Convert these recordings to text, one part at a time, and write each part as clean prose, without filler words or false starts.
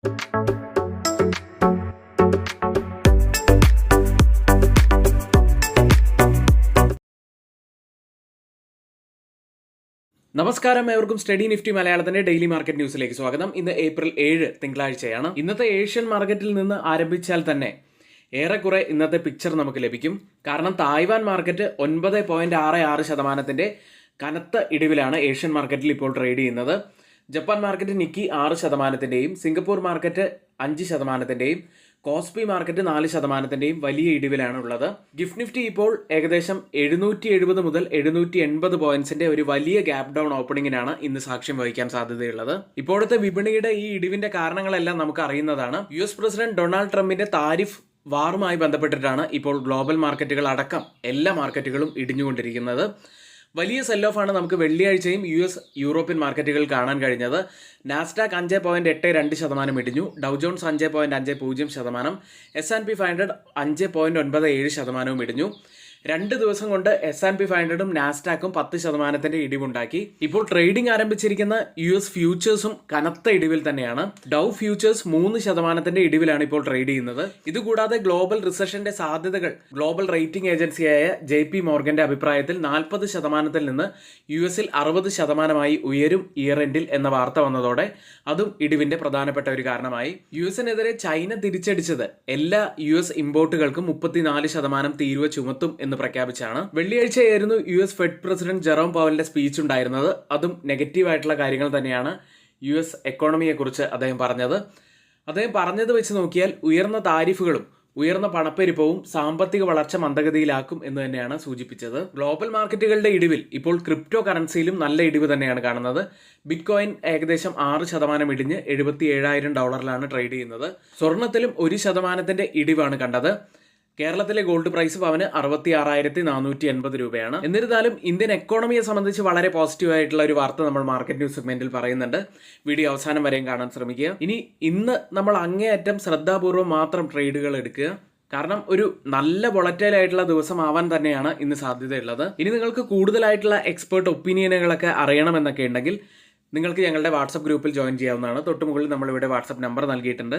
നമസ്കാരം, ഏവർക്കും study Nifty മലയാളത്തിന്റെ ഡെയിലി മാർക്കറ്റ് ന്യൂസിലേക്ക് സ്വാഗതം. ഇന്ന് ഏപ്രിൽ 7 തിങ്കളാഴ്ചയാണ്. ഇന്നത്തെ ഏഷ്യൻ മാർക്കറ്റിൽ നിന്ന് ആരംഭിച്ചാൽ തന്നെ ഏറെക്കുറെ ഇന്നത്തെ പിക്ചർ നമുക്ക് ലഭിക്കും. കാരണം തായ്വാൻ മാർക്കറ്റ് 9.66% കനത്ത ഇടിവിലാണ് ഏഷ്യൻ മാർക്കറ്റിൽ ഇപ്പോൾ ട്രേഡ് ചെയ്യുന്നത്. Japan market Nikki 6%, Singapore market 5%, KOSPI market 4% വലിയ ഇടിവിലാണ് ഉള്ളത്. ഗിഫ്റ്റ് നിഫ്റ്റി ഇപ്പോൾ ഏകദേശം 770 മുതൽ 780 പോയിന്റ്സിന്റെ ഒരു വലിയ ഗ്യാപ് ഡൗൺ ഓപ്പണിംഗിനാണ് ഇന്ന് സാക്ഷ്യം വഹിക്കാൻ സാധ്യതയുള്ളത്. ഇപ്പോഴത്തെ വിപണിയുടെ ഈ ഇടിവിന്റെ കാരണങ്ങളെല്ലാം നമുക്ക് അറിയുന്നതാണ്. US പ്രസിഡന്റ് ഡൊണാൾഡ് ട്രംപിന്റെ താരിഫ് വാറുമായി ബന്ധപ്പെട്ടിട്ടാണ് ഇപ്പോൾ ഗ്ലോബൽ മാർക്കറ്റുകൾ അടക്കം എല്ലാ മാർക്കറ്റുകളും ഇടിഞ്ഞുകൊണ്ടിരിക്കുന്നത്. വലിയ സെൽ ഓഫ് ആണ് നമുക്ക് വെള്ളിയാഴ്ചയും US യൂറോപ്യൻ മാർക്കറ്റുകൾ കാണാൻ കഴിഞ്ഞത്. നാസ്ഡാക്ക് 5.82% ഇടിഞ്ഞു, ഡൗ ജോൺസ് 5.50%, S&P 500 5.97% ഇടിഞ്ഞു. 2 ദിവസം കൊണ്ട് S&P 500ഉം നാസ്ഡാക്കും 10% ഇടിവുണ്ടാക്കി. ഇപ്പോൾ ട്രേഡിംഗ് ആരംഭിച്ചിരിക്കുന്ന US ഫ്യൂച്ചേഴ്സും കനത്ത ഇടിവിൽ തന്നെയാണ്. ഡൗ ഫ്യൂച്ചേഴ്സ് 3% ഇടിവിലാണ് ഇപ്പോൾ ട്രേഡ് ചെയ്യുന്നത്. ഇതുകൂടാതെ ഗ്ലോബൽ റിസഷന്റെ സാധ്യതകൾ ഗ്ലോബൽ റേറ്റിംഗ് ഏജൻസിയായ JP മോർഗന്റെ അഭിപ്രായത്തിൽ 40% നിന്ന് US-ൽ 60% ഉയരും ഇയർ എൻഡിൽ എന്ന വാർത്ത വന്നതോടെ അതും ഇടിവിന്റെ പ്രധാനപ്പെട്ട ഒരു കാരണമായി. US-നെതിരെ ചൈന തിരിച്ചടിച്ചത് എല്ലാ US ഇമ്പോർട്ടുകൾക്കും 34% തീരുവ ചുമത്തും എന്ന് പ്രഖ്യാപിച്ചാണ്. വെള്ളിയാഴ്ചയായിരുന്നു US ഫെഡ് പ്രസിഡന്റ് ജെറോം പവലിന്റെ സ്പീച്ച് ഉണ്ടായിരുന്നത്. അതും നെഗറ്റീവായിട്ടുള്ള കാര്യങ്ങൾ തന്നെയാണ് US എക്കോണമിയെ കുറിച്ച് അദ്ദേഹം പറഞ്ഞത്. അദ്ദേഹം പറഞ്ഞത് വെച്ച് നോക്കിയാൽ ഉയർന്ന താരിഫുകളും ഉയർന്ന പണപ്പെരുപ്പവും സാമ്പത്തിക വളർച്ച മന്ദഗതിയിലാക്കും എന്ന് തന്നെയാണ് സൂചിപ്പിച്ചത്. ഗ്ലോബൽ മാർക്കറ്റുകളുടെ ഇടിവിൽ ഇപ്പോൾ ക്രിപ്റ്റോ കറൻസിയിലും നല്ല ഇടിവ് തന്നെയാണ് കാണുന്നത്. ബിറ്റ്കോയിൻ ഏകദേശം 6% ഇടിഞ്ഞ് $77,000 ട്രേഡ് ചെയ്യുന്നത്. സ്വർണത്തിലും 1% ഇടിവാണ് കണ്ടത്. കേരളത്തിലെ ഗോൾഡ് പ്രൈസ് പവന് 66,480 രൂപയാണ്. എന്നിരുന്നാലും ഇന്ത്യൻ എക്കോണമിയെ സംബന്ധിച്ച് വളരെ പോസിറ്റീവ് ആയിട്ടുള്ള ഒരു വാർത്ത നമ്മൾ മാർക്കറ്റ് ന്യൂസ് സെഗ്മെന്റിൽ പറയുന്നുണ്ട്. വീഡിയോ അവസാനം വരെയും കാണാൻ ശ്രമിക്കുക. ഇന്ന് നമ്മൾ അങ്ങേയറ്റം ശ്രദ്ധാപൂർവ്വം മാത്രം ട്രേഡുകൾ എടുക്കുക. കാരണം ഒരു നല്ല വൊളറ്റൈൽ ആയിട്ടുള്ള ദിവസം ആവാൻ തന്നെയാണ് ഇന്ന് സാധ്യതയുള്ളത്. ഇനി നിങ്ങൾക്ക് കൂടുതലായിട്ടുള്ള എക്സ്പേർട്ട് ഒപ്പീനിയനുകളൊക്കെ അറിയണമെന്നൊക്കെ ഉണ്ടെങ്കിൽ നിങ്ങൾക്ക് ഞങ്ങളുടെ വാട്സപ്പ് ഗ്രൂപ്പിൽ ജോയിൻ ചെയ്യാവുന്നതാണ്. തൊട്ടുമുകളിൽ നമ്മളിവിടെ വാട്സപ്പ് നമ്പർ നൽകിയിട്ടുണ്ട്.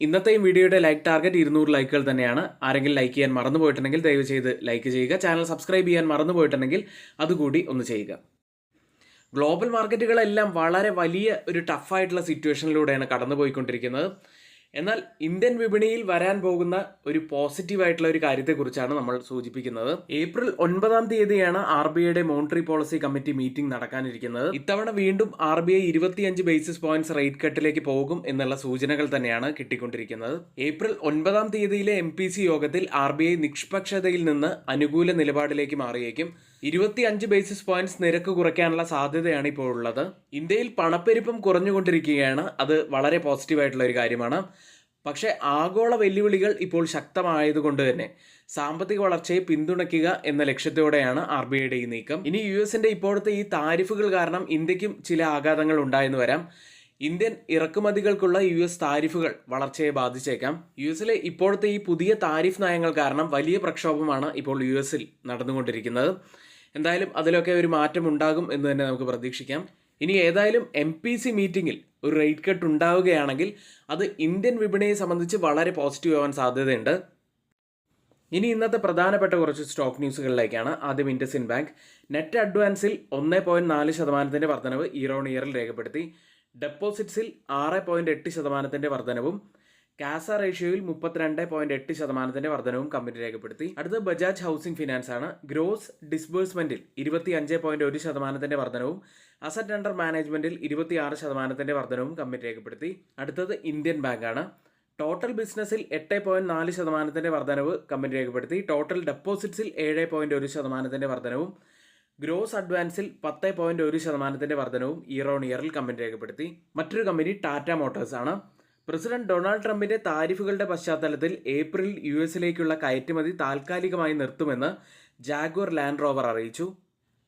ഇന്നത്തെയും വീഡിയോയുടെ ലൈക്ക് ടാർഗറ്റ് 200 ലൈക്കുകൾ തന്നെയാണ്. ആരെങ്കിലും ലൈക്ക് ചെയ്യാൻ മറന്നു പോയിട്ടുണ്ടെങ്കിൽ ദയവ് ചെയ്ത് ലൈക്ക് ചെയ്യുക. ചാനൽ സബ്സ്ക്രൈബ് ചെയ്യാൻ മറന്നു പോയിട്ടുണ്ടെങ്കിൽ അതുകൂടി ഒന്ന് ചെയ്യുക. ഗ്ലോബൽ മാർക്കറ്റുകളെല്ലാം വളരെ വലിയ ഒരു ടഫായിട്ടുള്ള സിറ്റുവേഷനിലൂടെയാണ് കടന്നുപോയിക്കൊണ്ടിരിക്കുന്നത്. എന്നാൽ ഇന്ത്യൻ വിപണിയിൽ വരാൻ പോകുന്ന ഒരു പോസിറ്റീവായിട്ടുള്ള ഒരു കാര്യത്തെക്കുറിച്ചാണ് നമ്മൾ സൂചിപ്പിക്കുന്നത്. ഏപ്രിൽ 9 RBIയുടെ മോണിറ്ററി പോളിസി കമ്മിറ്റി മീറ്റിംഗ് നടക്കാനിരിക്കുന്നത്. ഇത്തവണ വീണ്ടും RBI 25 ബേസിസ് പോയിന്റ്സ് റേറ്റ് കട്ടിലേക്ക് പോകും എന്നുള്ള സൂചനകൾ തന്നെയാണ് കിട്ടിക്കൊണ്ടിരിക്കുന്നത്. ഏപ്രിൽ 9 MPC യോഗത്തിൽ RBI നിഷ്പക്ഷതയിൽ നിന്ന് അനുകൂല നിലപാടിലേക്ക് മാറിയേക്കും. 25 ബേസിസ് പോയിന്റ്സ് നിരക്ക് കുറയ്ക്കാനുള്ള സാധ്യതയാണ് ഇപ്പോൾ ഉള്ളത്. ഇന്ത്യയിൽ പണപ്പെരുപ്പം കുറഞ്ഞുകൊണ്ടിരിക്കുകയാണ്. അത് വളരെ പോസിറ്റീവായിട്ടുള്ള ഒരു കാര്യമാണ്. പക്ഷേ ആഗോള വെല്ലുവിളികൾ ഇപ്പോൾ ശക്തമായതുകൊണ്ട് തന്നെ സാമ്പത്തിക വളർച്ചയെ പിന്തുണയ്ക്കുക എന്ന ലക്ഷ്യത്തോടെയാണ് RBIയുടെ ഈ നീക്കം. US-ന്റെ ഇപ്പോഴത്തെ ഈ താരിഫുകൾ കാരണം ഇന്ത്യക്കും ചില ആഘാതങ്ങൾ ഉണ്ടായെന്ന് വരാം. ഇന്ത്യൻ ഇറക്കുമതികൾക്കുള്ള US താരിഫുകൾ വളർച്ചയെ ബാധിച്ചേക്കാം. US-ലെ ഇപ്പോഴത്തെ ഈ പുതിയ താരിഫ് നയങ്ങൾ കാരണം വലിയ പ്രക്ഷോഭമാണ് ഇപ്പോൾ US-ൽ നടന്നുകൊണ്ടിരിക്കുന്നത്. എന്തായാലും അതിലൊക്കെ ഒരു മാറ്റം ഉണ്ടാകും എന്ന് തന്നെ നമുക്ക് പ്രതീക്ഷിക്കാം. ഏതായാലും MPC മീറ്റിംഗിൽ ഒരു റേറ്റ് കട്ട് ഉണ്ടാവുകയാണെങ്കിൽ അത് ഇന്ത്യൻ വിപണിയെ സംബന്ധിച്ച് വളരെ പോസിറ്റീവ് ആവാൻ സാധ്യതയുണ്ട്. ഇന്നത്തെ പ്രധാനപ്പെട്ട കുറച്ച് സ്റ്റോക്ക് ന്യൂസുകളിലേക്കാണ്. ആദ്യം ഇൻഡസ്ഇൻഡ് ബാങ്ക് നെറ്റ് അഡ്വാൻസിൽ 1.4% വർധനവ് ഇയർ ഓൺ ഇയറിൽ രേഖപ്പെടുത്തി. ഡെപ്പോസിറ്റ്സിൽ 6.8% വർധനവും കാസ റേഷ്യോയിൽ 32.8% വർധനവും കമ്പനി രേഖപ്പെടുത്തി. അടുത്ത ബജാജ് ഹൗസിംഗ് ഫിനാൻസ് ആണ്. ഗ്രോസ് ഡിസ്ബേഴ്സ്മെന്റിൽ 25.1% വർധനവും അസറ്റ് അണ്ടർ മാനേജ്മെന്റിൽ 26% വർധനവും കമ്പനി രേഖപ്പെടുത്തി. അടുത്തത് ഇന്ത്യൻ ബാങ്ക് ആണ്. ടോട്ടൽ ബിസിനസ്സിൽ 8.4% വർധനവ് കമ്പനി രേഖപ്പെടുത്തി. ടോട്ടൽ ഡെപ്പോസിറ്റ്സിൽ 7.1% വർധനവും ഗ്രോസ് അഡ്വാൻസിൽ 10.1% വർധനവും ഇയർ ഓൺ ഇയറിൽ കമ്പനി രേഖപ്പെടുത്തി. മറ്റൊരു കമ്പനി ടാറ്റ മോട്ടോഴ്സ് ആണ്. പ്രസിഡന്റ് ഡൊണാൾഡ് ട്രംപിന്റെ താരിഫുകളുടെ പശ്ചാത്തലത്തിൽ ഏപ്രിലിൽ US-ലേക്കുള്ള കയറ്റുമതി താൽക്കാലികമായി നിർത്തുമെന്ന് ജാഗ്വർ ലാൻഡ് റോവർ അറിയിച്ചു.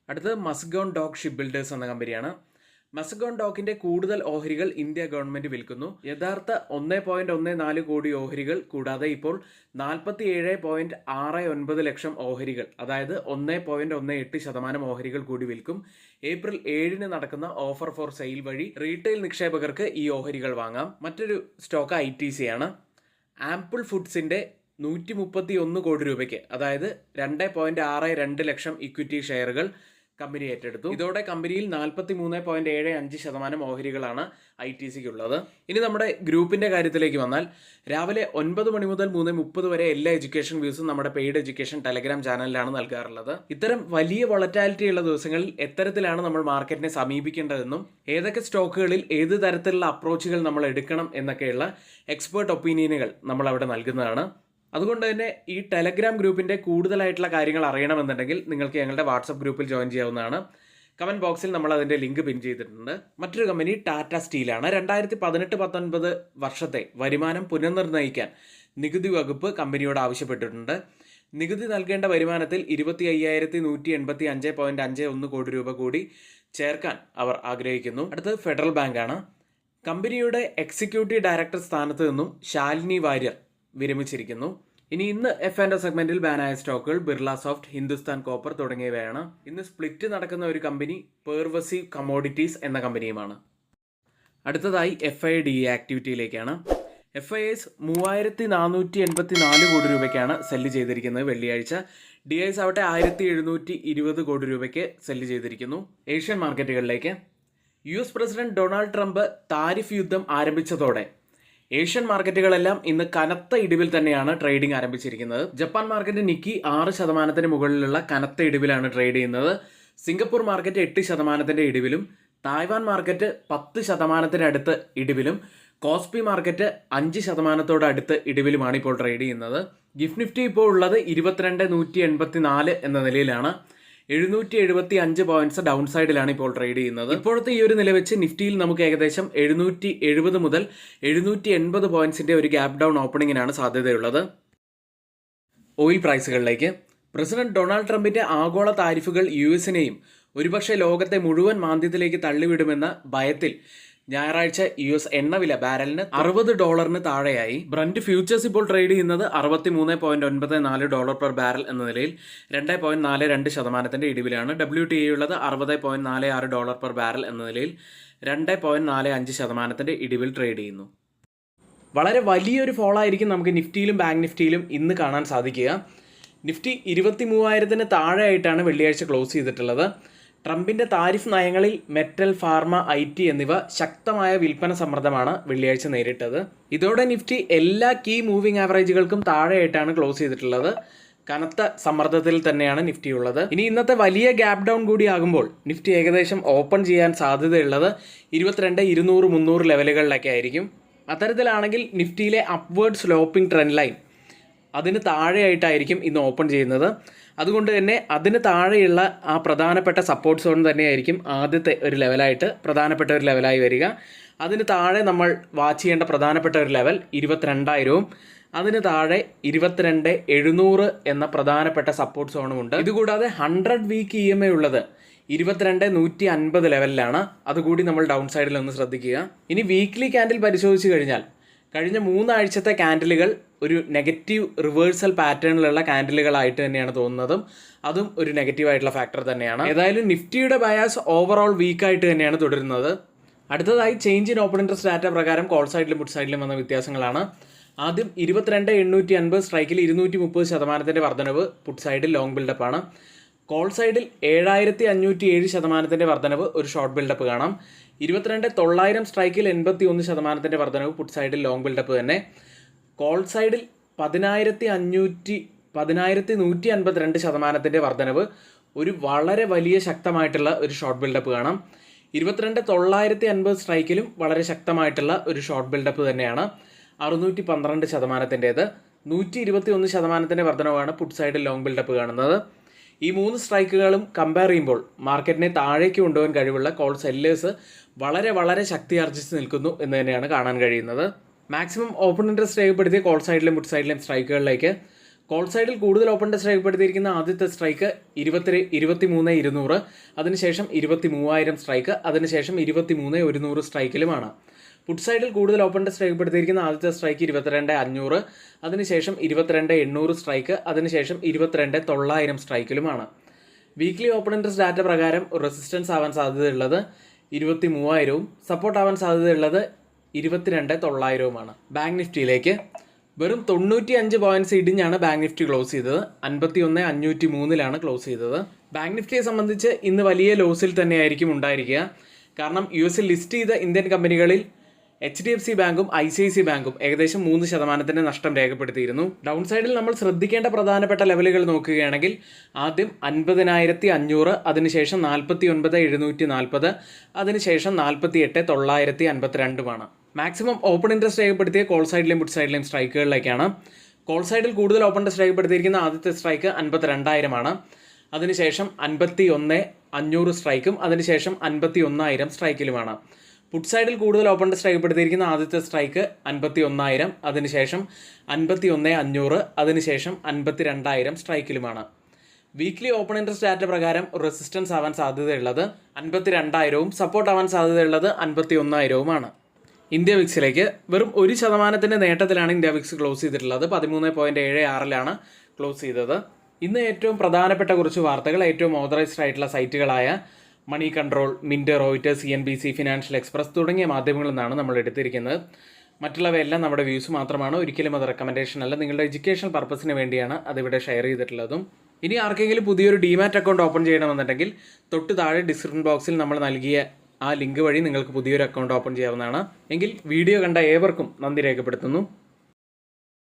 അടുത്തത് മസ്ഗോൺ ഡോക്ക് ഷിപ്പ് ബിൽഡേഴ്സ് എന്ന കമ്പനിയാണ്. മസഗോൺ ഡോക്കിന്റെ കൂടുതൽ ഓഹരികൾ ഇന്ത്യ ഗവൺമെന്റ് വിൽക്കുന്നു. യഥാർത്ഥ 1.14 കോടി ഓഹരികൾ കൂടാതെ ഇപ്പോൾ 47.69 ലക്ഷം ഓഹരികൾ, അതായത് 1.18% ഓഹരികൾ കൂടി വിൽക്കും. ഏപ്രിൽ 7 നടക്കുന്ന ഓഫർ ഫോർ സെയിൽ വഴി റീറ്റെയിൽ നിക്ഷേപകർക്ക് ഈ ഓഹരികൾ വാങ്ങാം. മറ്റൊരു സ്റ്റോക്ക് ITC ആണ്. ആപ്പിൾ ഫുഡ്സിന്റെ 131 കോടി രൂപയ്ക്ക്, അതായത് 2.62 ലക്ഷം ഇക്വിറ്റി ഷെയറുകൾ കമ്പനി ഏറ്റെടുത്തു. ഇതോടെ കമ്പനിയിൽ 43.75% ഓഹരികളാണ് ITCക്ക് ഉള്ളത്. ഇനി നമ്മുടെ ഗ്രൂപ്പിന്റെ കാര്യത്തിലേക്ക് വന്നാൽ, രാവിലെ 9 മണി മുതൽ 3:30 വരെ എല്ലാ എഡ്യൂക്കേഷൻ വ്യൂസും നമ്മുടെ പെയ്ഡ് എഡ്യൂക്കേഷൻ ടെലഗ്രാം ചാനലിലാണ് നൽകാറുള്ളത്. ഇത്തരം വലിയ വോളറ്റാലിറ്റി ഉള്ള ദിവസങ്ങളിൽ എത്തരത്തിലാണ് നമ്മൾ മാർക്കറ്റിനെ സമീപിക്കേണ്ടതെന്നും ഏതൊക്കെ സ്റ്റോക്കുകളിൽ ഏത് തരത്തിലുള്ള അപ്രോച്ചുകൾ നമ്മൾ എടുക്കണം എന്നൊക്കെയുള്ള എക്സ്പേർട്ട് ഒപ്പീനിയനുകൾ നമ്മൾ അവിടെ നൽകുന്നതാണ്. അതുകൊണ്ട് തന്നെ ഈ ടെലഗ്രാം ഗ്രൂപ്പിന്റെ കൂടുതലായിട്ടുള്ള കാര്യങ്ങൾ അറിയണമെന്നുണ്ടെങ്കിൽ നിങ്ങൾക്ക് ഞങ്ങളുടെ വാട്സപ്പ് ഗ്രൂപ്പിൽ ജോയിൻ ചെയ്യാവുന്നതാണ്. കമന്റ് ബോക്സിൽ നമ്മൾ അതിന്റെ ലിങ്ക് പിൻ ചെയ്തിട്ടുണ്ട്. മറ്റൊരു കമ്പനി ടാറ്റ സ്റ്റീലാണ്. 2018-19 വർഷത്തെ വരുമാനം പുനർനിർണ്ണയിക്കാൻ നികുതി വകുപ്പ് കമ്പനിയോട് ആവശ്യപ്പെട്ടിട്ടുണ്ട്. നികുതി നൽകേണ്ട വരുമാനത്തിൽ 25,185.51 കോടി രൂപ കൂടി ചേർക്കാൻ അവർ ആഗ്രഹിക്കുന്നു. അടുത്തത് ഫെഡറൽ ബാങ്കാണ്. കമ്പനിയുടെ എക്സിക്യൂട്ടീവ് ഡയറക്ടർ സ്ഥാനത്ത് നിന്നും ശാലിനി വാര്യർ വിരമിച്ചിരിക്കുന്നു. ഇനി ഇന്ന് F&O സെഗ്മെന്റിൽ ബാനായ സ്റ്റോക്കുകൾ ബിർള സോഫ്റ്റ്, ഹിന്ദുസ്ഥാൻ കോപ്പർ തുടങ്ങിയവയാണ്. ഇന്ന് സ്പ്ലിറ്റ് നടക്കുന്ന ഒരു കമ്പനി പെർവസീവ് കമ്മോഡിറ്റീസ് എന്ന കമ്പനിയുമാണ്. അടുത്തതായി FIDE ആക്ടിവിറ്റിയിലേക്കാണ്. FIS 3,484 കോടി രൂപയ്ക്കാണ് സെല്ല് ചെയ്തിരിക്കുന്നത് വെള്ളിയാഴ്ച. DIS ആവട്ടെ 1,720 കോടി രൂപയ്ക്ക് സെല്ല് ചെയ്തിരിക്കുന്നു. ഏഷ്യൻ മാർക്കറ്റുകളിലേക്ക്. US president Donald Trump tariff യുദ്ധം ആരംഭിച്ചതോടെ ഏഷ്യൻ മാർക്കറ്റുകളെല്ലാം ഇന്ന് കനത്ത ഇടിവിൽ തന്നെയാണ് ട്രേഡിംഗ് ആരംഭിച്ചിരിക്കുന്നത്. ജപ്പാൻ മാർക്കറ്റ് നിക്കി 6% മുകളിലുള്ള കനത്ത ഇടിവിലാണ് ട്രേഡ് ചെയ്യുന്നത്. സിംഗപ്പൂർ മാർക്കറ്റ് 8% ഇടിവിലും, തായ്വാൻ മാർക്കറ്റ് 10% ഇടിവിലും, കോസ്പി മാർക്കറ്റ് 5% അടുത്ത് ഇടിവിലുമാണ് ഇപ്പോൾ ട്രേഡ് ചെയ്യുന്നത്. ഗിഫ്റ്റ് നിഫ്റ്റി ഇപ്പോൾ ഉള്ളത് 22,184 എന്ന നിലയിലാണ്. 775 പോയിന്റ്സ് ഡൗൺ സൈഡിലാണ് ഇപ്പോൾ ട്രേഡ് ചെയ്യുന്നത്. ഇപ്പോഴത്തെ ഈ ഒരു നില വെച്ച് നിഫ്റ്റിയിൽ നമുക്ക് ഏകദേശം 770 മുതൽ 780 പോയിന്റ്സിന്റെ ഒരു ഗ്യാപ് ഡൗൺ ഓപ്പണിങ്ങിനാണ് സാധ്യതയുള്ളത്. ഓയിൽ പ്രൈസുകളിലേക്ക്. പ്രസിഡന്റ് ഡൊണാൾഡ് ട്രംപിന്റെ ആഗോള താരിഫുകൾ US-നെയും ഒരുപക്ഷെ ലോകത്തെ മുഴുവൻ മാന്ദ്യത്തിലേക്ക് തള്ളിവിടുമെന്ന ഭയത്തിൽ ഞായറാഴ്ച US എണ്ണവില ബാരലിന് $60 താഴെയായി. ബ്രന്റ് ഫ്യൂച്ചേഴ്സ് ഇപ്പോൾ ട്രേഡ് ചെയ്യുന്നത് $63.94 പെർ ബാരൽ എന്ന നിലയിൽ 2.42% ഇടിവിലാണ്. WTI ഉള്ളത് $60.46 പെർ ബാരൽ എന്ന നിലയിൽ 2.45% ഇടിവിൽ ട്രേഡ് ചെയ്യുന്നു. വളരെ വലിയൊരു ഫോളായിരിക്കും നമുക്ക് നിഫ്റ്റിയിലും ബാങ്ക് നിഫ്റ്റിയിലും ഇന്ന് കാണാൻ സാധിക്കുക. നിഫ്റ്റി 23,000 താഴെയായിട്ടാണ് വെള്ളിയാഴ്ച ക്ലോസ് ചെയ്തിട്ടുള്ളത്. ട്രംപിന്റെ താരിഫ് നയങ്ങളിൽ മെറ്റൽ, ഫാർമ, IT എന്നിവ ശക്തമായ വിൽപ്പന സമ്മർദ്ദമാണ് വെള്ളിയാഴ്ച നേരിട്ടത്. ഇതോടെ നിഫ്റ്റി എല്ലാ കീ മൂവിംഗ് ആവറേജുകൾക്കും താഴെയായിട്ടാണ് ക്ലോസ് ചെയ്തിട്ടുള്ളത്. കനത്ത സമ്മർദ്ദത്തിൽ തന്നെയാണ് നിഫ്റ്റി ഉള്ളത്. ഇനി ഇന്നത്തെ വലിയ ഗ്യാപ് ഡൗൺ കൂടി ആകുമ്പോൾ നിഫ്റ്റി ഏകദേശം ഓപ്പൺ ചെയ്യാൻ സാധ്യതയുള്ളത് 22,200-300 ലെവലുകളിലൊക്കെ ആയിരിക്കും. അത്തരത്തിലാണെങ്കിൽ നിഫ്റ്റിയിലെ അപ്വേർഡ് സ്ലോപ്പിംഗ് ട്രെൻഡ് ലൈൻ അതിന് താഴെയായിട്ടായിരിക്കും ഇന്ന് ഓപ്പൺ ചെയ്യുന്നത്. അതുകൊണ്ട് തന്നെ അതിന് താഴെയുള്ള ആ പ്രധാനപ്പെട്ട സപ്പോർട്ട് സോൺ തന്നെയായിരിക്കും ആദ്യത്തെ ഒരു ലെവലായിട്ട് പ്രധാനപ്പെട്ട ഒരു ലെവലായി വരിക. അതിന് താഴെ നമ്മൾ വാച്ച് ചെയ്യേണ്ട പ്രധാനപ്പെട്ട ഒരു ലെവൽ 22,000-ഉം അതിന് താഴെ 22,700 എന്ന പ്രധാനപ്പെട്ട സപ്പോർട്ട് സോണും ഉണ്ട്. ഇതുകൂടാതെ 100 വീക്ക് EMA ഉള്ളത് 22,150 ലെവലിലാണ്. അതുകൂടി നമ്മൾ ഡൗൺ സൈഡിൽ ഒന്ന് ശ്രദ്ധിക്കുക. ഇനി വീക്ക്ലി ക്യാൻഡിൽ പരിശോധിച്ച് കഴിഞ്ഞാൽ കഴിഞ്ഞ 3 ആഴ്ചത്തെ ക്യാൻഡിലുകൾ ഒരു നെഗറ്റീവ് റിവേഴ്സൽ പാറ്റേണിലുള്ള ക്യാൻഡിലുകളായിട്ട് തന്നെയാണ് തോന്നുന്നതും അതും ഒരു നെഗറ്റീവായിട്ടുള്ള ഫാക്ടർ തന്നെയാണ്. ഏതായാലും നിഫ്റ്റിയുടെ ബയാസ് ഓവറോൾ വീക്കായിട്ട് തന്നെയാണ് തുടരുന്നത്. അടുത്തതായി change in open interest data പ്രകാരം കോൾ സൈഡിലും പുട്ട് സൈഡിലും വന്ന വ്യത്യാസങ്ങളാണ്. ആദ്യം 22,850 സ്ട്രൈക്കിൽ 230% വർധനവ് പുട്ട് സൈഡിൽ ലോങ് ബിൽഡപ്പാണ്. കോൾ സൈഡിൽ 7,507% വർധനവ് ഒരു ഷോർട്ട് ബിൽഡപ്പ് കാണാം. 22,900 സ്ട്രൈക്കിൽ 81% വർധനവ് പുട്ട് സൈഡിൽ ലോങ് ബിൽഡപ്പ് തന്നെ. കോൾ സൈഡിൽ 10,152% വർധനവ് ഒരു വളരെ വലിയ ശക്തമായിട്ടുള്ള ഒരു ഷോർട്ട് ബിൽഡപ്പ് കാണാം. 22,950 സ്ട്രൈക്കിലും വളരെ ശക്തമായിട്ടുള്ള ഒരു ഷോർട്ട് ബിൽഡപ്പ് തന്നെയാണ്. 612%. 121% വർധനവാണ് പുട്ട് സൈഡിൽ ലോങ് ബിൽഡപ്പ് കാണുന്നത്. ഈ 3 സ്ട്രൈക്കുകളും കമ്പയർ ചെയ്യുമ്പോൾ മാർക്കറ്റിനെ താഴേക്ക് കൊണ്ടുപോകാൻ കഴിവുള്ള കോൾ സെല്ലേഴ്സ് വളരെ വളരെ ശക്തി ആർജിച്ച് നിൽക്കുന്നു എന്ന് തന്നെയാണ് കാണാൻ കഴിയുന്നത്. മാക്സിമം ഓപ്പൺ ഇൻട്രസ്റ്റ് രേഖപ്പെടുത്തിയ കോൾ സൈഡിലും പുട്ട് സൈഡിലും സ്ട്രൈക്കുകളിലേക്ക് കോൾ സൈഡിൽ കൂടുതൽ ഓപ്പൺ ടെസ്റ്റ് രേഖപ്പെടുത്തിയിരിക്കുന്ന ആദ്യത്തെ സ്ട്രൈക്ക് 23,200, അതിനുശേഷം 23,000 സ്ട്രൈക്ക്, അതിനുശേഷം 23,100 സ്ട്രൈക്കിലുമാണ്. പുട്ട് സൈഡിൽ കൂടുതൽ ഓപ്പൺ ടെസ്റ്റ് രേഖപ്പെടുത്തിയിരിക്കുന്ന ആദ്യത്തെ സ്ട്രൈക്ക് 22,500, അതിനുശേഷം 22,800 സ്ട്രൈക്ക്, അതിനുശേഷം 22,900 സ്ട്രൈക്കിലുമാണ്. വീക്ക്ലി ഓപ്പൺ ഇൻട്രസ്റ്റ് ഡാറ്റ പ്രകാരം റെസിസ്റ്റൻസ് ആവാൻ സാധ്യതയുള്ളത് 23,000, സപ്പോർട്ട് ആവാൻ സാധ്യതയുള്ളത് 22,900. ബാങ്ക് നിഫ്റ്റിയിലേക്ക് വെറും 95 പോയിന്റ്സ് ഇടിഞ്ഞാണ് ബാങ്ക് നിഫ്റ്റി ക്ലോസ് ചെയ്തത്. 51,503 ക്ലോസ് ചെയ്തത്. ബാങ്ക് നിഫ്റ്റിയെ സംബന്ധിച്ച് ഇന്ന് വലിയ ലോസിൽ തന്നെയായിരിക്കും ഉണ്ടായിരിക്കുക. കാരണം US ലിസ്റ്റ് ചെയ്ത ഇന്ത്യൻ കമ്പനികളിൽ HDFC ബാങ്കും ICICI ബാങ്കും ഏകദേശം 3% നഷ്ടം രേഖപ്പെടുത്തിയിരുന്നു. ഡൗൺ സൈഡിൽ നമ്മൾ ശ്രദ്ധിക്കേണ്ട പ്രധാനപ്പെട്ട ലെവലുകൾ നോക്കുകയാണെങ്കിൽ ആദ്യം 50,500, അതിനുശേഷം 49,740, അതിനുശേഷം 48,952. മാക്സിമം ഓപ്പൺ ഇൻട്രസ്റ്റ് രേഖപ്പെടുത്തിയ കോൾ സൈഡിലെയും പുട്ട് സൈഡിലെയും സ്ട്രൈക്കുകളിലേക്കാണ്. കോൾ സൈഡിൽ കൂടുതൽ ഓപ്പൺ ടെസ്റ്റ് രേഖപ്പെടുത്തിയിരിക്കുന്ന ആദ്യത്തെ സ്ട്രൈക്ക് 52,000, അതിനുശേഷം 51,500 സ്ട്രൈക്കും, അതിനുശേഷം 51,000 സ്ട്രൈക്കിലുമാണ്. പുട്ട് സൈഡിൽ കൂടുതൽ ഓപ്പൺ ടെസ്റ്റ് രേഖപ്പെടുത്തിയിരിക്കുന്ന ആദ്യത്തെ സ്ട്രൈക്ക് 51,000, അതിനുശേഷം 51,500, അതിനുശേഷം 52,000 സ്ട്രൈക്കിലുമാണ്. വീക്ക്ലി ഓപ്പൺ ഇൻട്രസ്റ്റ് ഡാറ്റ പ്രകാരം റെസിസ്റ്റൻസ് ആവാൻ സാധ്യതയുള്ളത് 52,000, സപ്പോർട്ട് ആവാൻ സാധ്യതയുള്ളത് 51,000. ഇന്ത്യ വിക്സിലേക്ക് വെറും 1% നേട്ടത്തിലാണ് ഇന്ത്യ വിക്സ് ക്ലോസ് ചെയ്തിട്ടുള്ളത്. 13.76 ക്ലോസ് ചെയ്തത്. ഇന്ന് ഏറ്റവും പ്രധാനപ്പെട്ട കുറച്ച് വാർത്തകൾ ഏറ്റവും ഓതറൈസ്ഡ് ആയിട്ടുള്ള സൈറ്റുകളായ money control, Mint, Reuters, CNBC, financial express തുടങ്ങിയ മാധ്യമങ്ങളിൽ നിന്നാണ് നമ്മൾ എടുത്തിരിക്കുന്നത്. മറ്റുള്ളവയെല്ലാം നമ്മുടെ വ്യൂസ് മാത്രമാണ്, ഒരിക്കലും അത് റെക്കമെൻഡേഷൻ അല്ല. നിങ്ങളുടെ എഡ്യൂക്കേഷണൽ പർപ്പസിന് വേണ്ടിയാണ് അതിവിടെ ഷെയർ ചെയ്തിട്ടുള്ളതും. ഇനി ആർക്കെങ്കിലും പുതിയൊരു ഡിമാറ്റ് അക്കൗണ്ട് ഓപ്പൺ ചെയ്യണമെന്നുണ്ടെങ്കിൽ തൊട്ട് താഴെ ഡിസ്ക്രിപ്ഷൻ ബോക്സിൽ നമ്മൾ നൽകിയ ആ ലിങ്ക് വഴി നിങ്ങൾക്ക് പുതിയൊരു അക്കൗണ്ട് ഓപ്പൺ ചെയ്യാവുന്നതാണ്. എങ്കിൽ വീഡിയോ കണ്ട ഏവർക്കും നന്ദി രേഖപ്പെടുത്തുന്നു.